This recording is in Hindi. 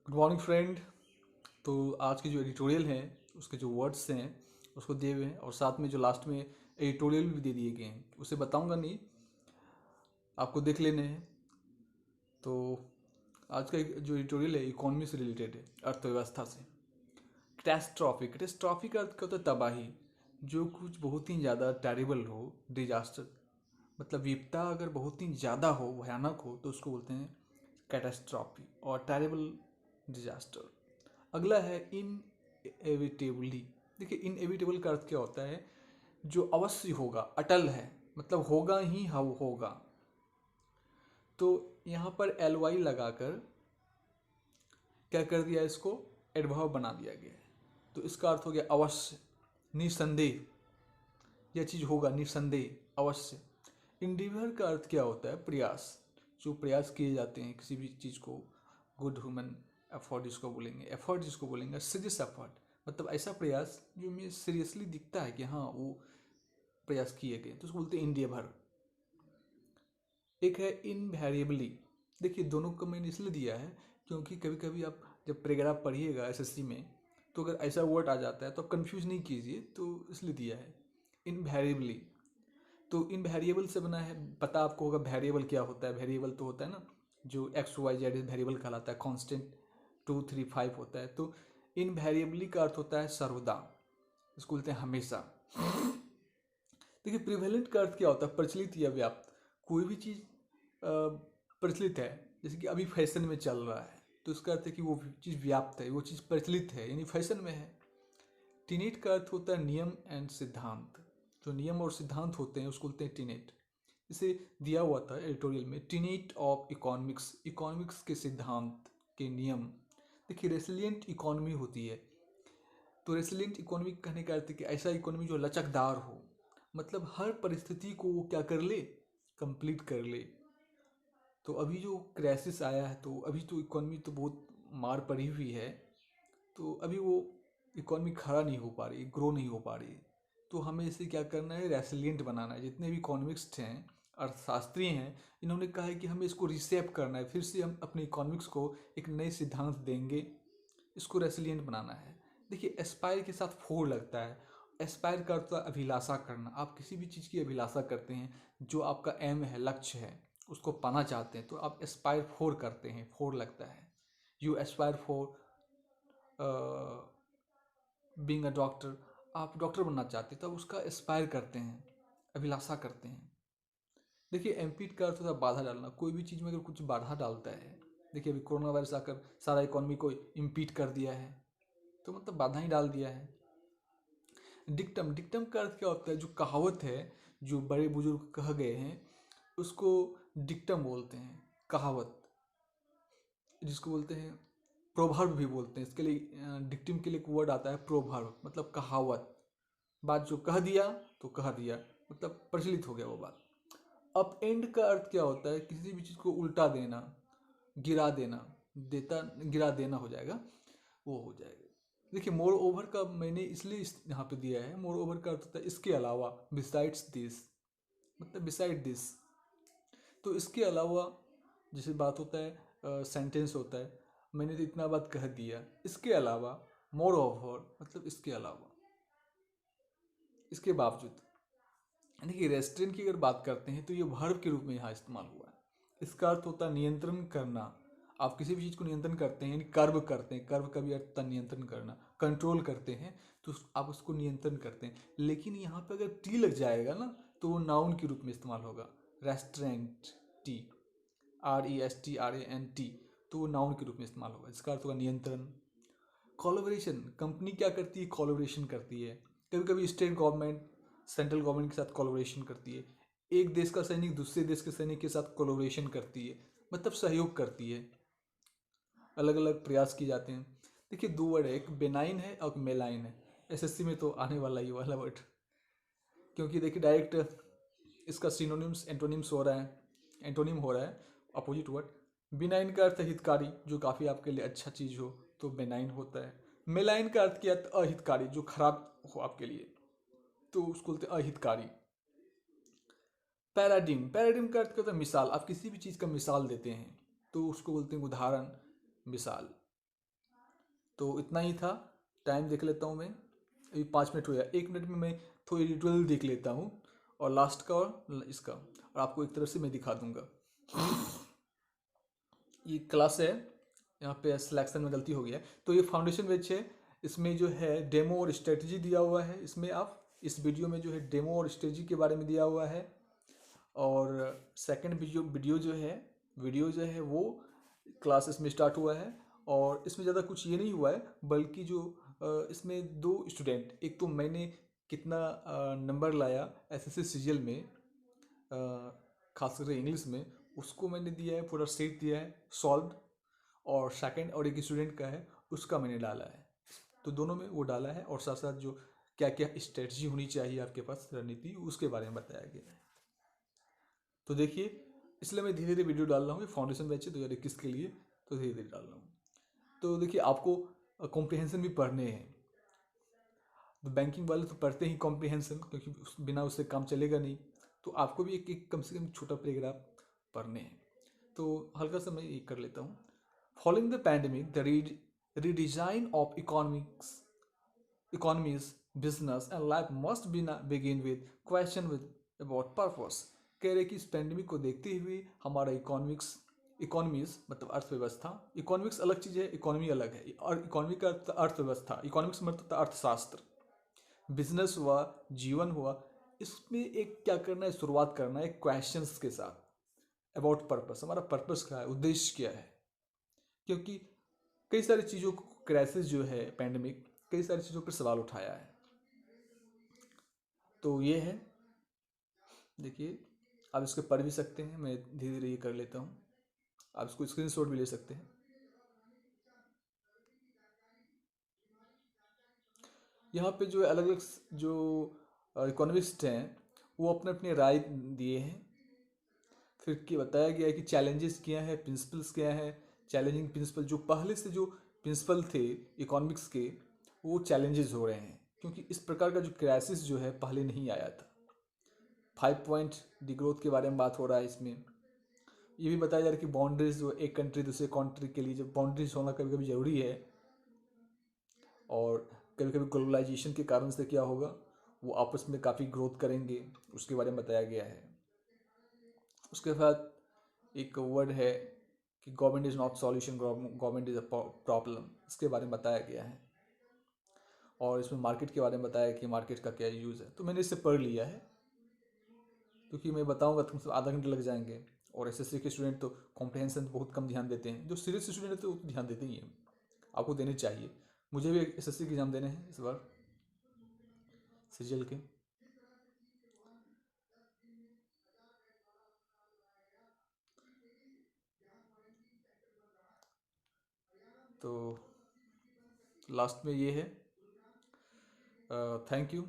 Good morning friend. तो आज की जो एडिटोरियल है उसके जो वर्ड्स हैं उसको दिए हुए हैं और साथ में जो लास्ट में एडिटोरियल भी दे दिए गए हैं, उसे बताऊंगा नहीं, आपको देख लेने हैं। तो आज का जो एडिटोरियल है इकोनॉमी से रिलेटेड है, अर्थव्यवस्था से। कैटेस्ट्रॉफी, कैटेस्ट्रॉफी का अर्थ क्या होता है? तबाही। जो कुछ बहुत ही ज़्यादा टेरिबल हो, डिजास्टर, मतलब विपदा अगर बहुत ही ज़्यादा हो, भयानक हो, तो उसको बोलते हैं कैटेस्ट्रॉफी और टेरिबल डिजास्टर। अगला है इनएविटेबली। देखिए, इनएविटेबल का अर्थ क्या होता है? जो अवश्य होगा, अटल है, मतलब होगा ही होगा। तो यहाँ पर एल वाई लगाकर क्या कर दिया, इसको एडवर्ब बना दिया गया है। तो इसका अर्थ हो गया अवश्य, निसंदेह, यह चीज़ होगा निसंदेह, अवश्य। इंडिविजुअल का अर्थ क्या होता है? प्रयास। जो प्रयास किए जाते हैं किसी भी चीज़ को, गुड ह्यूमन एफर्ट जिसको बोलेंगे, एफर्ट जिसको बोलेंगे, सीरियस एफर्ट, मतलब ऐसा प्रयास जो हमें सीरियसली दिखता है कि हाँ वो प्रयास किए गए, तो उसको बोलते हैं इंडिया। एक है इनवेरिएबली। देखिए, दोनों को मैंने इसलिए दिया है क्योंकि कभी कभी आप जब पैराग्राफ पढ़िएगा एसएससी में, तो अगर ऐसा वर्ड आ जाता है तो आप कंफ्यूज नहीं कीजिए, तो इसलिए दिया है इनवेरिएबली। तो इन वेरिएबल से बना है, पता आपको होगा वेरिएबल क्या होता है। वेरिएबल तो होता है ना, जो एक्स वाई जेड वेरिएबल कहलाता है, कांस्टेंट 2 3 5 होता है। तो इन वेरिएबली का अर्थ होता है सर्वदा, इसको बोलते हैं हमेशा। देखिए, प्रिवेलेंट का अर्थ क्या होता है? प्रचलित या व्याप्त। कोई भी चीज़ प्रचलित है, जैसे कि अभी फैशन में चल रहा है, तो इसका अर्थ है कि वो चीज़ व्याप्त है, वो चीज़ प्रचलित है, यानी फैशन में है। टीनेट का अर्थ होता है नियम एंड सिद्धांत। जो नियम और सिद्धांत होते हैं उसको बोलते हैं टीनेट। इसे दिया हुआ था एडिटोरियल में, टीनेट ऑफ इकोनॉमिक्स, इकोनॉमिक्स के सिद्धांत के नियम। देखिए, रेसिलियंट इकोनॉमी होती है। तो रेसिलियंट इकोनॉमी कहने का अर्थ है कि ऐसा इकोनॉमी जो लचकदार हो, मतलब हर परिस्थिति को वो क्या कर ले, कंप्लीट कर ले। तो अभी जो क्राइसिस आया है, तो अभी तो इकोनॉमी तो बहुत मार पड़ी हुई है, तो अभी वो इकोनॉमी खड़ा नहीं हो पा रही, ग्रो नहीं हो पा रही। तो हमें इसे क्या करना है, रेसिलियंट बनाना है। जितने भी इकोनॉमिक्स हैं, अर्थशास्त्री हैं, इन्होंने कहा है कि हमें इसको रिसेप करना है, फिर से हम अपने इकोनॉमिक्स को एक नए सिद्धांत देंगे, इसको रेसिलियंट बनाना है। देखिए, एस्पायर के साथ फोर लगता है। एस्पायर का अर्थ होता है अभिलाषा करना। आप किसी भी चीज़ की अभिलाषा करते हैं, जो आपका एम है, लक्ष्य है, उसको पाना चाहते हैं, तो आप एस्पायर फोर करते हैं, फोर लगता है। You Aspire for being a doctor. आप डॉक्टर बनना चाहते हैं तो आप उसका एस्पायर करते हैं, अभिलाषा करते हैं। देखिए, एम्पीड का अर्थ होता है बाधा डालना। कोई भी चीज़ में अगर कुछ बाधा डालता है, देखिए अभी कोरोना वायरस आकर सारा इकोनॉमी को इम्पीड कर दिया है, तो मतलब बाधा ही डाल दिया है। डिक्टम, डिक्टम का अर्थ क्या होता है? जो कहावत है, जो बड़े बुजुर्ग कह गए हैं, उसको डिक्टम बोलते हैं, कहावत, जिसको बोलते हैं प्रोवर्ब भी बोलते हैं। इसके लिए डिक्टिम के लिए एक वर्ड आता है प्रोवर्ब, मतलब कहावत। बात जो कह दिया तो कह दिया, मतलब प्रचलित हो गया वो बात। अप एंड का अर्थ क्या होता है? किसी भी चीज़ को उल्टा देना, गिरा देना, देता गिरा देना हो जाएगा, वो हो जाएगा। देखिए, मोर ओवर का मैंने इसलिए यहाँ पे दिया है, मोर ओवर का अर्थ होता है इसके अलावा, बिसाइड्स दिस, मतलब बिसाइड दिस। तो इसके अलावा जैसे बात होता है, सेंटेंस होता है, मैंने तो इतना बात कह दिया, इसके अलावा, मोर ओवर मतलब इसके अलावा, इसके बावजूद। देखिए, रेस्ट्रेंट की अगर बात करते हैं तो ये वर्ब के रूप में यहाँ इस्तेमाल हुआ है। इसका अर्थ होता है नियंत्रण करना। आप किसी भी चीज़ को नियंत्रण करते हैं, यानी कर्व करते हैं, कर्व का भी अर्थ होता है नियंत्रण करना, कंट्रोल करते हैं, तो आप उसको नियंत्रण करते हैं। लेकिन यहाँ पे अगर टी लग जाएगा ना, तो वो नाउन के रूप में इस्तेमाल होगा। रेस्ट्रेंट, टी, RESTRANT, तो वो नाउन के रूप में इस्तेमाल होगा, इसका अर्थ होगा नियंत्रण। कोलैबोरेशन, कंपनी क्या करती है? कोलैबोरेशन करती है। कभी कभी स्टेट गवर्नमेंट सेंट्रल गवर्नमेंट के साथ कोलैबोरेशन करती है। एक देश का सैनिक दूसरे देश के सैनिक के साथ कोलैबोरेशन करती है, मतलब सहयोग करती है, अलग अलग प्रयास किए जाते हैं। देखिए, दो वर्ड है, एक बेनाइन है और मेलाइन है। एसएससी में तो आने वाला ही वाला वर्ड, क्योंकि देखिए डायरेक्ट इसका सिनोनिम्स एंटोनिम्स हो रहा है, एंटोनिम हो रहा है, अपोजिट वर्ड। बिनाइन का अर्थ है हितकारी, जो काफ़ी आपके लिए अच्छा चीज़ हो, तो बेनाइन होता है। मेलाइन का अर्थ क्या है? अहितकारी, जो खराब हो आपके लिए, तो उसको बोलते हैं अहितकारी। पैराडिम, पैराडिम का अर्थ क्या होता है? मिसाल। आप किसी भी चीज़ का मिसाल देते हैं, तो उसको बोलते हैं उदाहरण, मिसाल। तो इतना ही था। टाइम देख लेता हूँ मैं, अभी 5 मिनट हो गया। 1 मिनट में मैं थोड़ी डिटेल देख लेता हूँ और लास्ट का और इसका, और आपको एक तरफ से मैं दिखा दूंगा। ये क्लास है, यहाँ पे सिलेक्शन में गलती हो गया है। तो ये फाउंडेशन बैच है, इसमें जो है डेमो और स्ट्रेटजी दिया हुआ है। इसमें आप इस वीडियो में जो है डेमो और स्ट्रेटजी के बारे में दिया हुआ है। और सेकंड वीडियो जो है वो क्लासेस में स्टार्ट हुआ है। और इसमें ज़्यादा कुछ ये नहीं हुआ है, बल्कि जो इसमें 2 स्टूडेंट, एक तो मैंने कितना नंबर लाया एसएससी सीजीएल में, खासकर इंग्लिश में, उसको मैंने दिया है, पूरा सेट दिया है सॉल्व। और सेकंड और एक स्टूडेंट का है, उसका मैंने डाला है। तो दोनों में वो डाला है, और साथ साथ जो क्या क्या स्ट्रेटजी होनी चाहिए आपके पास, रणनीति, उसके बारे में बताया गया है। तो देखिए, इसलिए मैं धीरे धीरे वीडियो डाल रहा हूँ। ये फाउंडेशन बैच है 2021 के लिए, तो धीरे धीरे डाल रहा हूँ। तो देखिए, आपको कॉम्प्रिहेंशन भी पढ़ने हैं। तो बैंकिंग वाले तो पढ़ते ही कॉम्प्रिहेंशन, क्योंकि बिना उससे काम चलेगा नहीं। तो आपको भी एक कम से कम छोटा पैराग्राफ पढ़ने हैं। तो हल्का सा मैं ये कर लेता हूँ। Following the pandemic, the redesign of economies, business and life must begin with question with about purpose। कह रहे कि इस पैंडेमिक को देखते हुए हमारा इकोनॉमीज मतलब अर्थव्यवस्था, इकोनॉमिक्स अलग चीज़ है, इकोनॉमी अलग है। और इकोनॉमी का अर्थ अर्थव्यवस्था, इकोनॉमिक्स मतलब अर्थशास्त्र, बिजनेस हुआ, जीवन हुआ। इसमें एक क्या करना है, शुरुआत करना है क्वेश्चंस के साथ। अबाउट पर्पस, हमारा पर्पस क्या है, उद्देश्य क्या है। क्योंकि कई सारी चीज़ों को, क्राइसिस जो है पैंडेमिक, कई सारी चीज़ों पर सवाल उठाया है। तो ये है, देखिए, आप इसको पढ़ भी सकते हैं। मैं धीरे धीरे ये कर लेता हूँ, आप इसको स्क्रीनशॉट भी ले सकते हैं। यहाँ पे जो अलग अलग जो इकोनॉमिस्ट हैं, वो अपने अपने राय दिए हैं। फिर क्या बताया गया है कि चैलेंजेस क्या है, प्रिंसिपल्स क्या है। चैलेंजिंग प्रिंसिपल, जो पहले से जो प्रिंसिपल थे इकोनॉमिक्स के, वो चैलेंजेस हो रहे हैं, क्योंकि इस प्रकार का जो क्राइसिस जो है पहले नहीं आया था। 5 पॉइंट डिग्रोथ के बारे में बात हो रहा है इसमें। ये भी बताया जा रहा है कि बाउंड्रीज जो एक कंट्री दूसरे कंट्री के लिए, जो बाउंड्रीज होना कभी कभी ज़रूरी है। और कभी कभी ग्लोबलाइजेशन के कारण से क्या होगा, वो आपस में काफ़ी ग्रोथ करेंगे, उसके बारे में बताया गया है। उसके बाद एक वर्ड है कि government is not solution, government is a problem, इसके बारे में बताया गया है। और इसमें मार्केट के बारे में बताया कि मार्केट का क्या यूज़ है। तो मैंने इसे पढ़ लिया है, क्योंकि मैं बताऊंगा तो आधा घंटे लग जाएंगे। और एसएससी के स्टूडेंट तो कॉम्प्रिहेंशन बहुत कम ध्यान देते हैं। जो सीरियस स्टूडेंट है तो ध्यान देते ही हैं, आपको देने चाहिए। मुझे भी एसएससी के एग्जाम देने हैं इस बार, सीजीएल के। तो लास्ट में ये है, थैंक यू।